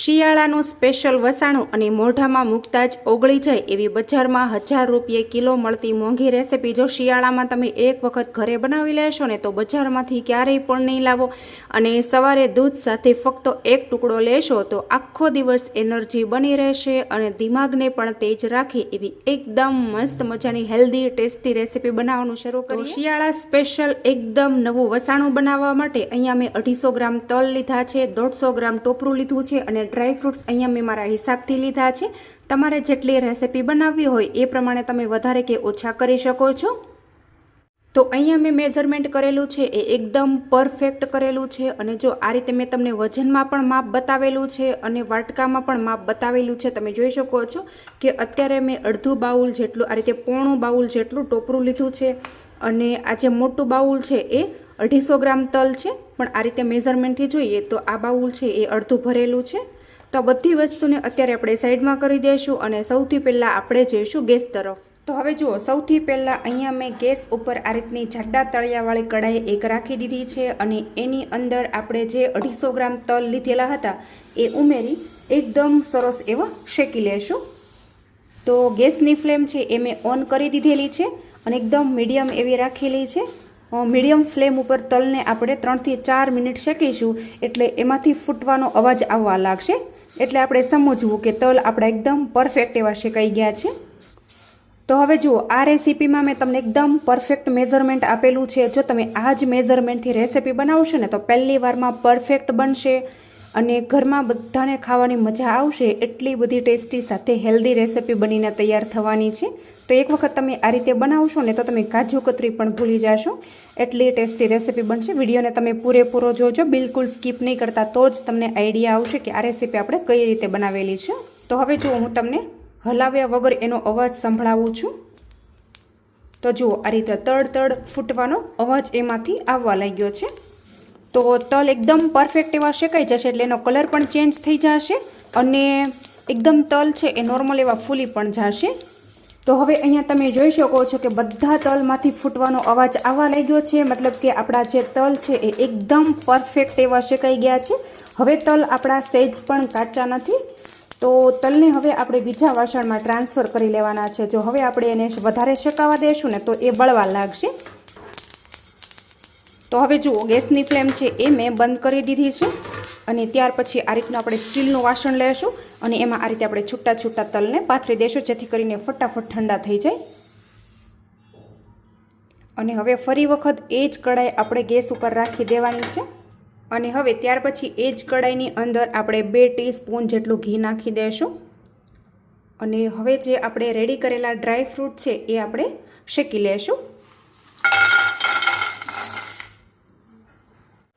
શિયાળાનું special વસાણું અને મોઢામાં મૂકતા જ ઓગળી જાય એવી બજારમાં 1000 રૂપિયે કિલો મળતી મોંઘી રેસીપી જો શિયાળામાં તમે એક વખત ઘરે બનાવી લેશો ને તો બજારમાંથી ક્યારેય પણ નહીં લાવો. અને સવારે દૂધ સાથે ફક્ત એક ટુકડો લેશો તો આખો દિવસ એનર્જી બની રહેશે અને દિમાગને પણ તેજ રાખે એવી એકદમ મસ્ત મજાની હેલ્ધી ટેસ્ટી રેસીપી બનાવવાનું શરૂ કરીએ. શિયાળા સ્પેશિયલ એકદમ નવું વસાણું બનાવવા માટે અહીંયા મેં 250 ગ્રામ તલ લીધા છે, 150 ગ્રામ ટોપરું લીધું છે અને ડ્રાય ફ્રૂટ્સ અહીંયા મેં મારા હિસાબથી લીધા છે. તમારે જેટલી રેસીપી બનાવવી હોય એ પ્રમાણે તમે વધારે કે ઓછા કરી શકો છો. તો અહીંયા મેં મેઝરમેન્ટ કરેલું છે એ એકદમ પરફેક્ટ કરેલું છે અને જો આ રીતે મેં તમને વજનમાં પણ માપ બતાવેલું છે અને વાટકામાં પણ માપ બતાવેલું છે. તમે જોઈ શકો છો કે અત્યારે મેં અડધું બાઉલ જેટલું આ રીતે પોણું બાઉલ જેટલું ટોપરું લીધું છે અને આ જે મોટું બાઉલ છે એ 250 ગ્રામ તલ છે. પણ આ રીતે મેઝરમેન્ટથી જોઈએ તો આ બાઉલ છે એ અડધું ભરેલું છે. તો આ બધી વસ્તુને અત્યારે આપણે સાઈડમાં કરી દઈશું અને સૌથી પહેલાં આપણે જઈશું ગેસ તરફ. તો હવે જુઓ, સૌથી પહેલાં અહીંયા મેં ગેસ ઉપર આ રીતની જાડા તળિયાવાળી કઢાઈ એક રાખી દીધી છે અને એની અંદર આપણે જે 250 ગ્રામ તલ લીધેલા હતા એ ઉમેરી એકદમ સરસ એવા શેકી લેશું. તો ગેસની ફ્લેમ છે એ મેં ઓન કરી દીધેલી છે અને એકદમ મીડિયમ એવી રાખેલી છે. મીડિયમ ફ્લેમ ઉપર તલને આપણે 3 થી 4 મિનિટ શેકીશું એટલે એમાંથી ફૂટવાનો અવાજ આવવા લાગશે. એટલે આપણે સમજવું કે તલ આપણા એકદમ પરફેક્ટ એવા શેકાઈ ગયા છે. તો હવે જુઓ, આ રેસીપીમાં મેં તમને એકદમ પરફેક્ટ મેઝરમેન્ટ આપેલું છે. જો તમે આ જ મેઝરમેન્ટથી રેસીપી બનાવશો ને તો પહેલી વારમાં પરફેક્ટ બનશે અને ઘરમાં બધાને ખાવાની મજા આવશે. એટલી બધી ટેસ્ટી સાથે હેલ્ધી રેસીપી બનીને તૈયાર થવાની છે. તો એક વખત તમે આ રીતે બનાવશો ને તો તમે કાજુ કતરી પણ ભૂલી જશો. એટલી ટેસ્ટી રેસીપી બનશે. વિડીયોને તમે પૂરેપૂરો જોજો, બિલકુલ સ્કીપ નહીં કરતા, તો જ તમને આઈડિયા આવશે કે આ રેસીપી આપણે કઈ રીતે બનાવેલી છે. તો હવે જુઓ, હું તમને હલાવ્યા વગર એનો અવાજ સંભળાવું છું. તો જુઓ, આ રીતે તડ તડ ફૂટવાનો અવાજ એમાંથી આવવા લાગ્યો છે. તો તલ એકદમ પરફેક્ટ એવા શેકાઈ જશે એટલે એનો કલર પણ ચેન્જ થઈ જશે અને એકદમ તલ છે એ નોર્મલ એવા ફૂલી પણ જશે. તો હવે અહીંયા તમે જોઈ શકો છો કે બધા તલમાંથી ફૂટવાનો અવાજ આવવા લાગ્યો છે. મતલબ કે આપણા જે તલ છે એ એકદમ પરફેક્ટ એવા શેકાઈ ગયા છે. હવે તલ આપણા સહેજ પણ કાચા નથી. તો તલને હવે આપણે બીજા વાસણમાં ટ્રાન્સફર કરી લેવાના છે. જો હવે આપણે એને વધારે શેકાવા દઈશું ને તો એ બળવા લાગશે. તો હવે જુઓ, ગેસની ફ્લેમ છે એ મેં બંધ કરી દીધી છે અને ત્યાર પછી આ રીતનું આપણે સ્ટીલનું વાસણ લેશું અને એમાં આ રીતે આપણે છૂટા છૂટા તલને પાથરી દઈશું જેથી કરીને ફટાફટ ઠંડા થઈ જાય. અને હવે ફરી વખત એ જ કઢાઈ આપણે ગેસ ઉપર રાખી દેવાની છે અને હવે ત્યાર પછી એ જ કઢાઈની અંદર આપણે 2 ટીસ્પૂન જેટલું ઘી નાખી દઈશું અને હવે જે આપણે રેડી કરેલા ડ્રાય ફ્રૂટ છે એ આપણે શેકી લેશું.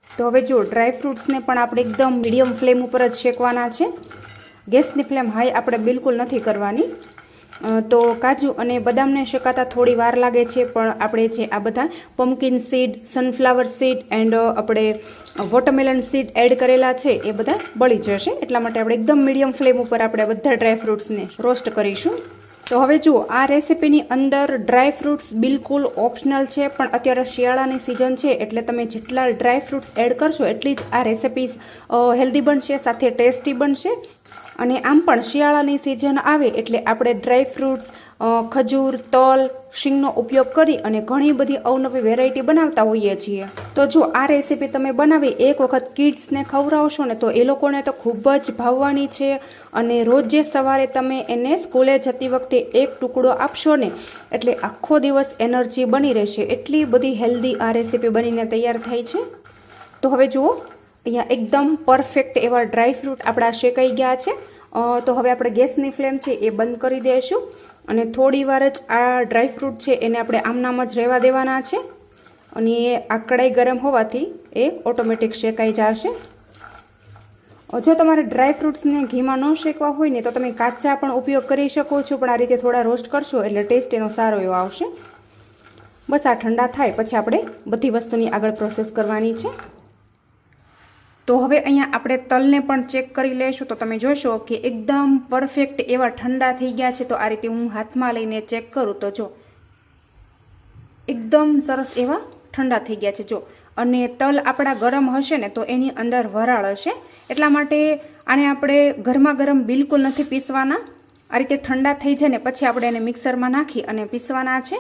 તો હવે જો ડ્રાય ફ્રૂટ્સને પણ આપણે એકદમ મીડિયમ ફ્લેમ ઉપર જ શેકવાના છે. ગેસની ફ્લેમ હાઈ આપણે બિલકુલ નથી કરવાની. તો કાજુ અને બદામને શેકાતા થોડી વાર લાગે છે પણ આપણે જે આ બધા pumpkin seed, sunflower seed and આપણે વોટરમેલન સીડ એડ કરેલા છે એ બધા બળી જશે. એટલા માટે આપણે એકદમ મીડિયમ ફ્લેમ ઉપર આપણે બધા ડ્રાય ફ્રૂટ્સને રોસ્ટ કરીશું. તો હવે જુઓ, આ રેસીપીની અંદર ડ્રાય ફ્રૂટ્સ બિલકુલ ઓપ્શનલ છે પણ અત્યારે શિયાળાની સિઝન છે એટલે તમે જેટલા ડ્રાય ફ્રૂટ્સ એડ કરશો એટલી જ આ રેસીપીસ હેલ્ધી બનશે, સાથે ટેસ્ટી બનશે. અને આમ પણ શિયાળાની સિઝન આવે એટલે આપણે ડ્રાય ફ્રૂટ્સ, ખજૂર, તલ, શીંગનો ઉપયોગ કરી અને ઘણી બધી અવનવી વેરાયટી બનાવતા હોઈએ છીએ. તો જો આ રેસીપી તમે બનાવી એક વખત કિડ્સને ખવડાવશો ને તો એ લોકોને તો ખૂબ જ ભાવવાની છે અને રોજે સવારે તમે એને સ્કૂલે જતી વખતે એક ટુકડો આપશો ને એટલે આખો દિવસ એનર્જી બની રહેશે. એટલી બધી હેલ્ધી આ રેસીપી બનીને તૈયાર થાય છે. તો હવે જુઓ, અહીંયા એકદમ પરફેક્ટ એવા ડ્રાય ફ્રૂટ આપણા શેકાઈ ગયા છે. તો હવે આપણે ગેસની ફ્લેમ છે એ બંધ કરી દઈશું અને થોડી વાર જ આ ડ્રાય ફ્રૂટ છે એને આપણે આમનામ જ રહેવા દેવાના છે અને આ કઢાઈ ગરમ હોવાથી એ ઓટોમેટિક શેકાઈ જશે. જો તમારે ડ્રાય ફ્રૂટ્સને ઘીમાં ન શેકવા હોય ને તો તમે કાચા પણ ઉપયોગ કરી શકો છો, પણ આ રીતે થોડા રોસ્ટ કરશો એટલે ટેસ્ટ એનો સારો એવો આવશે. બસ આ ઠંડા થાય પછી આપણે બધી વસ્તુની આગળ પ્રોસેસ કરવાની છે. તો હવે અહીંયા આપણે તલને પણ ચેક કરી લઈશું. તો તમે જોશો કે એકદમ પરફેક્ટ એવા ઠંડા થઈ ગયા છે. તો આ રીતે હું હાથમાં લઈને ચેક કરું તો જો એકદમ સરસ એવા ઠંડા થઈ ગયા છે. જો અને તલ આપણા ગરમ હશે ને તો એની અંદર વરાળ હશે, એટલા માટે આને આપણે ગરમા ગરમ બિલકુલ નથી પીસવાના. આ રીતે ઠંડા થઈ જાય ને પછી આપણે એને મિક્સરમાં નાખી અને પીસવાના છે.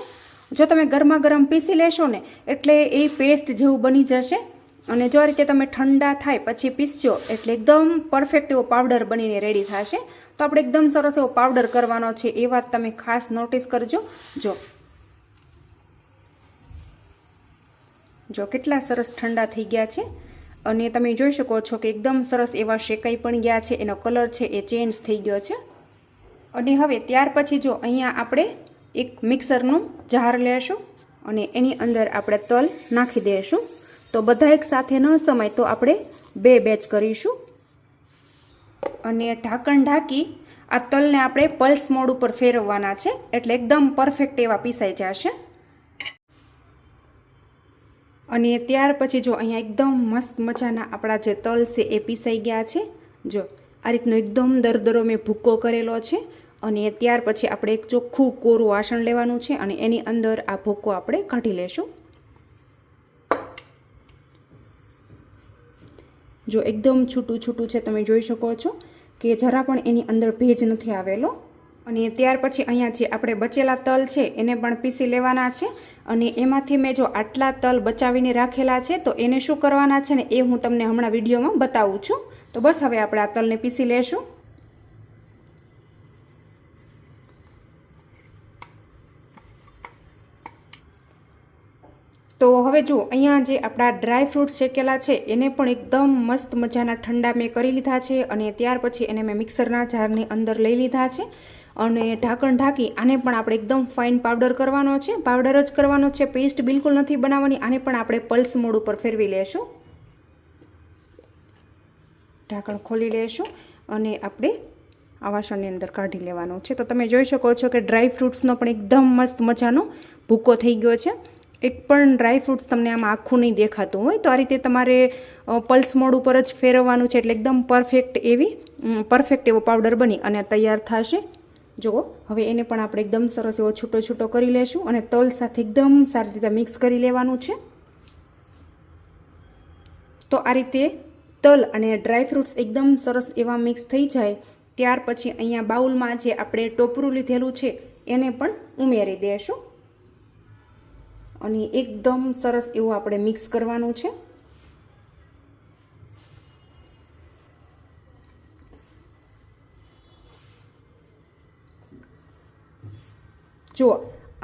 જો તમે ગરમા ગરમ પીસી લેશો ને એટલે એ પેસ્ટ જેવું બની જશે. અને જો આ રીતે તમે ઠંડા થાય પછી પીસજો એટલે એકદમ પરફેક્ટ એવો પાવડર બનીને રેડી થશે. તો આપણે એકદમ સરસ એવો પાવડર કરવાનો છે, એ વાત તમે ખાસ નોટિસ કરજો. જો કેટલા સરસ ઠંડા થઈ ગયા છે અને તમે જોઈ શકો છો કે એકદમ સરસ એવા શેકાઈ પણ ગયા છે. એનો કલર છે એ ચેન્જ થઈ ગયો છે. અને હવે ત્યાર પછી જો અહીંયા આપણે એક મિક્સરનું જાર લેશું અને એની અંદર આપણે તલ નાખી દઈશું. તો બધા એક સાથે ન સમાય તો આપણે 2 બેચ કરીશું. અને ઢાંકણ ઢાંકી આ તલને આપણે પલ્સ મોડ ઉપર ફેરવવાના છે એટલે એકદમ પરફેક્ટ એવા પીસાઈ જશે. અને ત્યાર પછી જો અહીંયા એકદમ મસ્ત મજાના આપણા જે તલ છે એ પીસાઈ ગયા છે. જો આ રીતનો એકદમ દરદરો મેં ભૂક્કો કરેલો છે. અને ત્યાર પછી આપણે એક ચોખ્ખું કોરું વાસણ લેવાનું છે અને એની અંદર આ ભૂક્કો આપણે કાઢી લેશું. જો એકદમ છૂટું છૂટું છે, તમે જોઈ શકો છો કે જરા પણ એની અંદર ભેજ નથી આવેલો. અને ત્યાર પછી અહીંયા જે આપણે બચેલા તલ છે એને પણ પીસી લેવાના છે. અને એમાંથી મેં જો આટલા તલ બચાવીને રાખેલા છે તો એને શું કરવાના છે ને એ હું તમને હમણાં વિડીયોમાં બતાવું છું. તો બસ હવે આપણે આ તલને પીસી લેશું. તો હવે જો અહીંયા જે આપણા ડ્રાય ફ્રૂટ્સ શેકેલા છે એને પણ એકદમ મસ્ત મજાના ઠંડા મેં કરી લીધા છે. અને ત્યાર પછી એને મેં મિક્સરના જારની અંદર લઈ લીધા છે. અને ઢાંકણ ઢાંકી આને પણ આપણે એકદમ ફાઇન પાવડર કરવાનો છે. પાવડર જ કરવાનો છે, પેસ્ટ બિલકુલ નથી બનાવવાની. આને પણ આપણે પલ્સ મોડ ઉપર ફેરવી લેશું. ઢાંકણ ખોલી લેશું અને આપણે આ વાસણની અંદર કાઢી લેવાનું છે. તો તમે જોઈ શકો છો કે ડ્રાય ફ્રૂટ્સનો પણ એકદમ મસ્ત મજાનો ભૂકો થઈ ગયો છે. એક પણ ડ્રાય ફ્રૂટ્સ તમને આમાં આખું નહીં દેખાતું હોય. તો આ રીતે તમારે પલ્સ મોડ ઉપર જ ફેરવવાનું છે એટલે એકદમ પરફેક્ટ એવો પાવડર બની અને તૈયાર થશે. જુઓ હવે એને પણ આપણે એકદમ સરસ એવો છૂટો છૂટો કરી લેશું અને તલ સાથે એકદમ સારી રીતે મિક્સ કરી લેવાનું છે. તો આ રીતે તલ અને ડ્રાય ફ્રૂટ્સ એકદમ સરસ એવા મિક્સ થઈ જાય ત્યાર પછી અહીંયા બાઉલમાં જે આપણે ટોપરું લીધેલું છે એને પણ ઉમેરી દઈશું. અને એકદમ સરસ એવું આપણે મિક્સ કરવાનું છે. જુઓ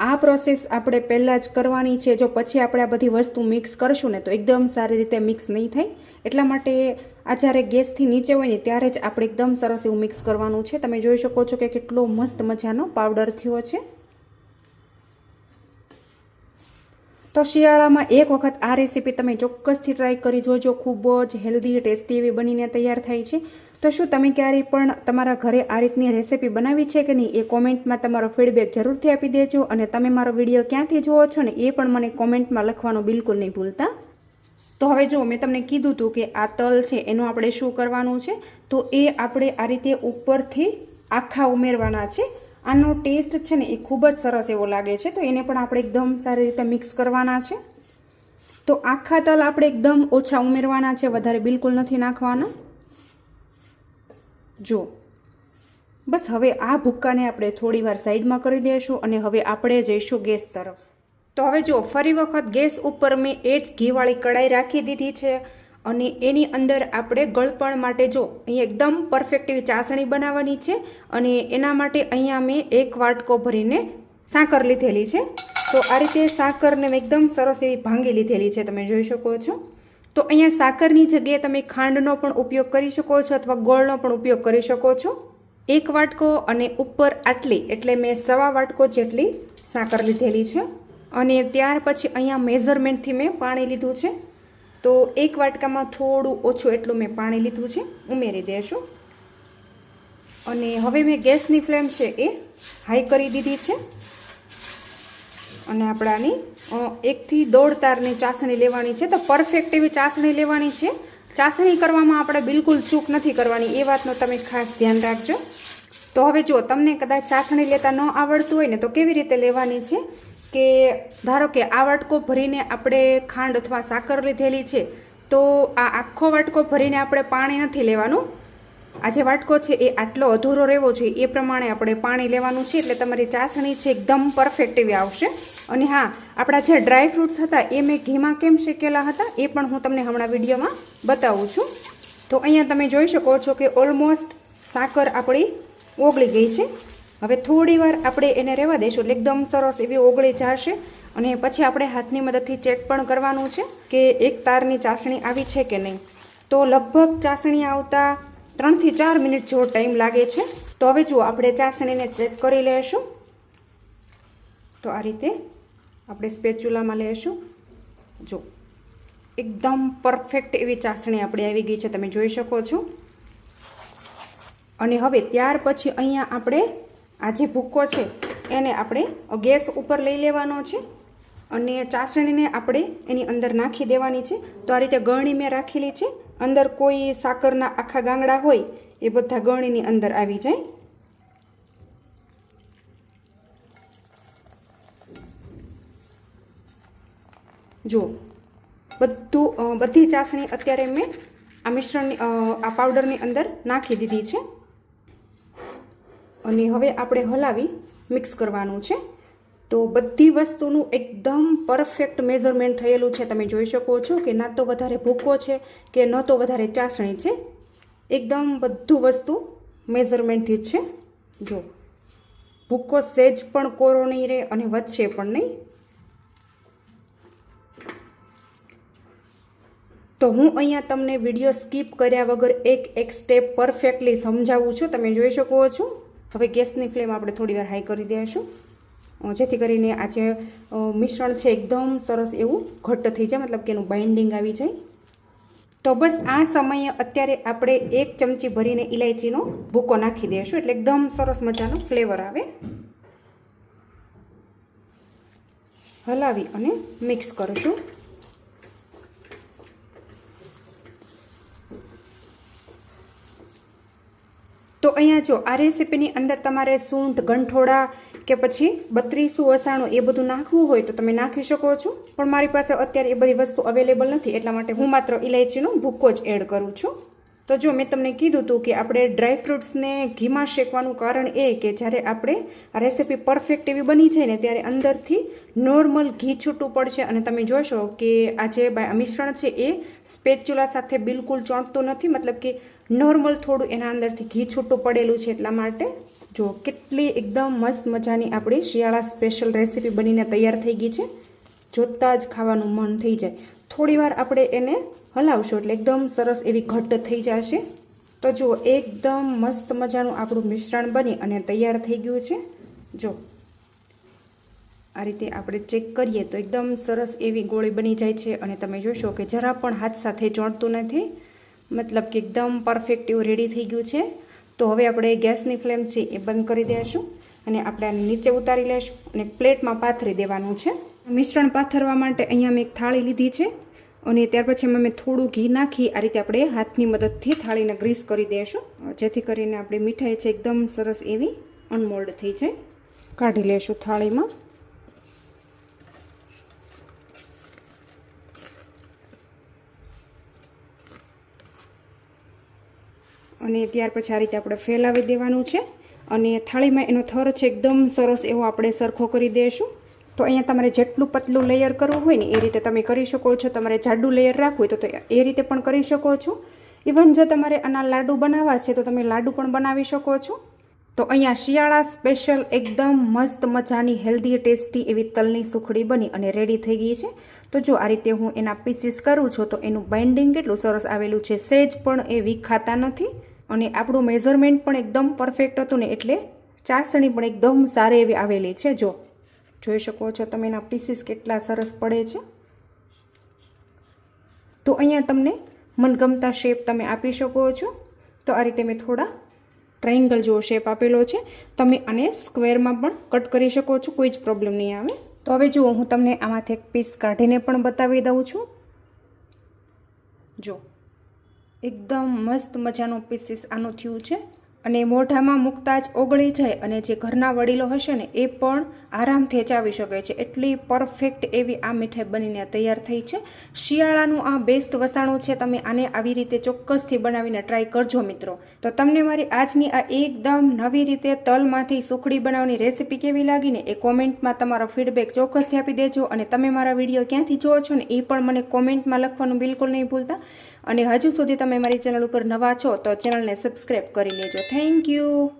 આ પ્રોસેસ આપણે પહેલાં જ કરવાની છે. જો પછી આપણે આ બધી વસ્તુ મિક્સ કરશું ને તો એકદમ સારી રીતે મિક્સ નહીં થાય. એટલા માટે આ જ્યારે ગેસથી નીચે હોય ને ત્યારે જ આપણે એકદમ સરસ એવું મિક્સ કરવાનું છે. તમે જોઈ શકો છો કે કેટલો મસ્ત મજાનો પાવડર થયો છે. તો શિયાળામાં એક વખત આ રેસીપી તમે ચોક્કસથી ટ્રાય કરી જોજો. ખૂબ જ હેલ્ધી ટેસ્ટી એવી બનીને તૈયાર થાય છે. તો શું તમે ક્યારેય પણ તમારા ઘરે આ રીતની રેસીપી બનાવી છે કે નહીં એ કોમેન્ટમાં તમારો ફીડબેક જરૂરથી આપી દેજો. અને તમે મારો વિડીયો ક્યાંથી જુઓ છો ને એ પણ મને કોમેન્ટમાં લખવાનું બિલકુલ નહીં ભૂલતા. તો હવે જો મેં તમને કીધું હતું કે આ તલ છે એનું આપણે શું કરવાનું છે. તો એ આપણે આ રીતે ઉપરથી આખા ઉમેરવાના છે. આનો ટેસ્ટ છે ને એ ખૂબ જ સરસ એવો લાગે છે. તો એને પણ આપણે એકદમ સારી રીતે મિક્સ કરવાના છે. તો આખા તલ આપણે એકદમ ઓછા ઉમેરવાના છે, વધારે બિલકુલ નથી નાખવાના. જો બસ હવે આ ભૂક્કાને આપણે થોડી વાર સાઈડમાં કરી દઈશું અને હવે આપણે જઈશું ગેસ તરફ. તો હવે જો ફરી વખત ગેસ ઉપર મેં એ જ ઘીવાળી કડાઈ રાખી દીધી છે અને એની અંદર આપણે ગળપણ માટે જો અહીંયા એકદમ પરફેક્ટ એવી ચાસણી બનાવવાની છે. અને એના માટે અહીંયા મેં 1 વાટકો ભરીને સાકર લીધેલી છે. તો આ રીતે સાકરને મેં એકદમ સરસ એવી ભાંગી લીધેલી છે, તમે જોઈ શકો છો. તો અહીંયા સાકરની જગ્યાએ તમે ખાંડનો પણ ઉપયોગ કરી શકો છો અથવા ગોળનો પણ ઉપયોગ કરી શકો છો. 1 વાટકો અને ઉપર આટલી એટલે મેં 1.25 વાટકો જેટલી સાકર લીધેલી છે. અને ત્યાર પછી અહીંયા મેઝરમેન્ટથી મેં પાણી લીધું છે. તો 1 વાટકામાં થોડું ઓછું એટલું મેં પાણી લીધું છે, ઉમેરી દેશું. અને હવે મેં ગેસની ફ્લેમ છે એ હાઈ કરી દીધી છે. અને આપણાની 1 થી 1.5 તારની ચાસણી લેવાની છે. તો પરફેક્ટ એવી ચાસણી લેવાની છે. ચાસણી કરવામાં આપણે બિલકુલ ચૂક નથી કરવાની, એ વાતનું તમે ખાસ ધ્યાન રાખજો. તો હવે જો તમને કદાચ ચાસણી લેતા ન આવડતું હોય ને તો કેવી રીતે લેવાની છે કે ધારો કે આ વાટકો ભરીને આપણે ખાંડ અથવા સાકર લીધેલી છે તો આ આખો વાટકો ભરીને આપણે પાણી નથી લેવાનું. આ જે વાટકો છે એ આટલો અધૂરો રહેવો જોઈએ એ પ્રમાણે આપણે પાણી લેવાનું છે, એટલે તમારી ચાસણી છે એકદમ પરફેક્ટ એવી આવશે. અને હા, આપણા જે ડ્રાય ફ્રૂટ્સ હતા એ મેં ઘીમાં કેમ શેકેલા હતા એ પણ હું તમને હમણાં વિડીયોમાં બતાવું છું. તો અહીંયા તમે જોઈ શકો છો કે ઓલમોસ્ટ સાકર આપણી ઓગળી ગઈ છે. હવે થોડી વાર આપણે એને રહેવા દઈશું એટલે એકદમ સરસ એવી ઓગળી જશે. અને પછી આપણે હાથની મદદથી ચેક પણ કરવાનું છે કે એક તારની ચાસણી આવી છે કે નહીં. તો લગભગ ચાસણી આવતા 3 થી 4 મિનિટ જેવો ટાઈમ લાગે છે. તો હવે જુઓ, આપણે ચાસણીને ચેક કરી લઈશું. તો આ રીતે આપણે સ્પેચ્યુલામાં લઈશું. જો એકદમ પરફેક્ટ એવી ચાસણી આપણી આવી ગઈ છે, તમે જોઈ શકો છો. અને હવે ત્યાર પછી અહીંયા આપણે આ જે ભૂક્કો છે એને આપણે ગેસ ઉપર લઈ લેવાનો છે અને ચાસણીને આપણે એની અંદર નાખી દેવાની છે. તો આ રીતે ગળણી મેં રાખેલી છે. અંદર કોઈ સાકરના આખા ગાંગડા હોય એ બધા ગળણીની અંદર આવી જાય. જો બધી ચાસણી અત્યારે મેં આ મિશ્રણની આ પાવડરની અંદર નાખી દીધી છે. અને હવે આપણે હલાવી મિક્સ કરવાનું છે. તો બધી વસ્તુનું એકદમ પરફેક્ટ મેઝરમેન્ટ થયેલું છે, તમે જોઈ શકો છો કે ના તો વધારે ભૂકો છે કે ન તો વધારે ચાસણી છે. એકદમ બધું વસ્તુ મેઝરમેન્ટથી જ છે. જો ભૂકો સહેજ પણ કોરો નહીં રહે અને વધશે પણ નહીં. તો હું અહીંયા તમને વિડીયો સ્કીપ કર્યા વગર એક સ્ટેપ પરફેક્ટલી સમજાવું છું, તમે જોઈ શકો છો. હવે ગેસની ફ્લેમ આપણે થોડી વાર હાઈ કરી દઈશું, જેથી કરીને આ જે મિશ્રણ છે એકદમ સરસ એવું ઘટ્ટ થઈ જાય, મતલબ કે એનું બાઇન્ડિંગ આવી જાય. તો બસ આ સમયે અત્યારે આપણે 1 ચમચી ભરીને ઇલાયચીનો ભૂકો નાખી દઈશું, એટલે એકદમ સરસ મજાનો ફ્લેવર આવે. હલાવી અને મિક્સ કરીશું. તો અહીંયા જો આ રેસીપીની અંદર તમારે સૂંઠ, ગંઠોડા કે પછી 32 વસાણું એ બધું નાખવું હોય તો તમે નાખી શકો છો, પણ મારી પાસે અત્યારે એ બધી વસ્તુ અવેલેબલ નથી, એટલા માટે હું માત્ર ઇલાયચીનો ભૂક્કો જ એડ કરું છું. તો જો મેં તમને કીધું હતું કે આપણે ડ્રાય ફ્રૂટ્સને ઘીમાં શેકવાનું કારણ એ કે જ્યારે આપણે આ રેસીપી પરફેક્ટ એવી બની જાય ને ત્યારે અંદરથી નોર્મલ ઘી છૂટું પડશે. અને તમે જોશો કે આ જે મિશ્રણ છે એ સ્પેચ્યુલા સાથે બિલકુલ ચોંટતું નથી, મતલબ કે નોર્મલ થોડું એના અંદરથી ઘી છૂટું પડેલું છે. એટલા માટે જો કેટલી એકદમ મસ્ત મજાની આપણી શિયાળા સ્પેશિયલ રેસીપી બનીને તૈયાર થઈ ગઈ છે. જોતાં જ ખાવાનું મન થઈ જાય. થોડી વાર આપણે એને હલાવશું એટલે એકદમ સરસ એવી ઘટ્ટ થઈ જશે. તો જુઓ એકદમ મસ્ત મજાનું આપણું મિશ્રણ બની અને તૈયાર થઈ ગયું છે. જો આ રીતે આપણે ચેક કરીએ તો એકદમ સરસ એવી ગોળી બની જાય છે અને તમે જોશો કે જરા પણ હાથ સાથે ચોંટતું નથી, મતલબ કે એકદમ પરફેક્ટ એવું રેડી થઈ ગયું છે. તો હવે આપણે ગેસની ફ્લેમ છે એ બંધ કરી દઈશું અને આપણે આને નીચે ઉતારી લઈશું અને પ્લેટમાં પાથરી દેવાનું છે. મિશ્રણ પાથરવા માટે અહીંયા મેં એક થાળી લીધી છે અને ત્યાર પછી મેં થોડું ઘી નાખી આ રીતે આપણે હાથની મદદથી થાળીને ગ્રીસ કરી દઈશું, જેથી કરીને આપણી મીઠાઈ છે એકદમ સરસ એવી અનમોલ્ડ થઈ જાય. કાઢી લઈશું થાળીમાં. અને ત્યાર પછી આ રીતે આપણે ફેલાવી દેવાનું છે અને થાળીમાં એનો થર છે એકદમ સરસ એવો આપણે સરખો કરી દઈશું. તો અહીંયા તમારે જેટલું પતલું લેયર કરવું હોય ને એ રીતે તમે કરી શકો છો. તમારે જાડું લેયર રાખવું હોય તો એ રીતે પણ કરી શકો છો. ઇવન જો તમારે આના લાડુ બનાવવા છે તો તમે લાડુ પણ બનાવી શકો છો. તો અહીંયા શિયાળા સ્પેશિયલ એકદમ મસ્ત મજાની હેલ્ધી ટેસ્ટી એવી તલની સુખડી બની અને રેડી થઈ ગઈ છે. તો જો આ રીતે હું એના પીસીસ કરું છું તો એનું બાઇન્ડિંગ કેટલું સરસ આવેલું છે, સહેજ પણ એ વીક ખાતા નથી અને આપણું મેઝરમેન્ટ પણ એકદમ પરફેક્ટ હતું ને એટલે ચાસણી પણ એકદમ સારી એવી આવેલી છે. જો જોઈ શકો છો તમે એના પીસીસ કેટલા સરસ પડે છે. તો અહીંયા તમને મનગમતા શેપ તમે આપી શકો છો. તો આ રીતે મેં થોડા ટ્રાયંગલ જેવો શેપ આપેલો છે, તમે આને સ્ક્વેરમાં પણ કટ કરી શકો છો, કોઈ જ પ્રોબ્લેમ નહીં આવે. તો હવે જુઓ હું તમને આમાંથી એક પીસ કાઢીને પણ બતાવી દઉં છું. જો એકદમ મસ્ત મજાનો પીસીસ આનું થયું છે અને મોઢામાં મૂકતા જ ઓગળી જાય અને જે ઘરના વડીલો હશે ને એ પણ આરામથી ચાવી શકે છે. એટલી પરફેક્ટ એવી આ મીઠાઈ બનીને તૈયાર થઈ છે. શિયાળાનું આ બેસ્ટ વસાણું છે. તમે આને આવી રીતે ચોક્કસથી બનાવીને ટ્રાય કરજો મિત્રો. તો તમને મારી આજની આ એકદમ નવી રીતે તલમાંથી સુખડી બનાવવાની રેસીપી કેવી લાગીને એ કોમેન્ટમાં તમારો ફીડબેક ચોક્કસથી આપી દેજો. અને તમે મારા વિડીયો ક્યાંથી જુઓ છો ને એ પણ મને કોમેન્ટમાં લખવાનું બિલકુલ નહીં ભૂલતા. અને હજુ સુધી તમે મારી ચેનલ ઉપર નવા છો તો ચેનલને સબસ્ક્રાઈબ કરી લેજો. Thank you.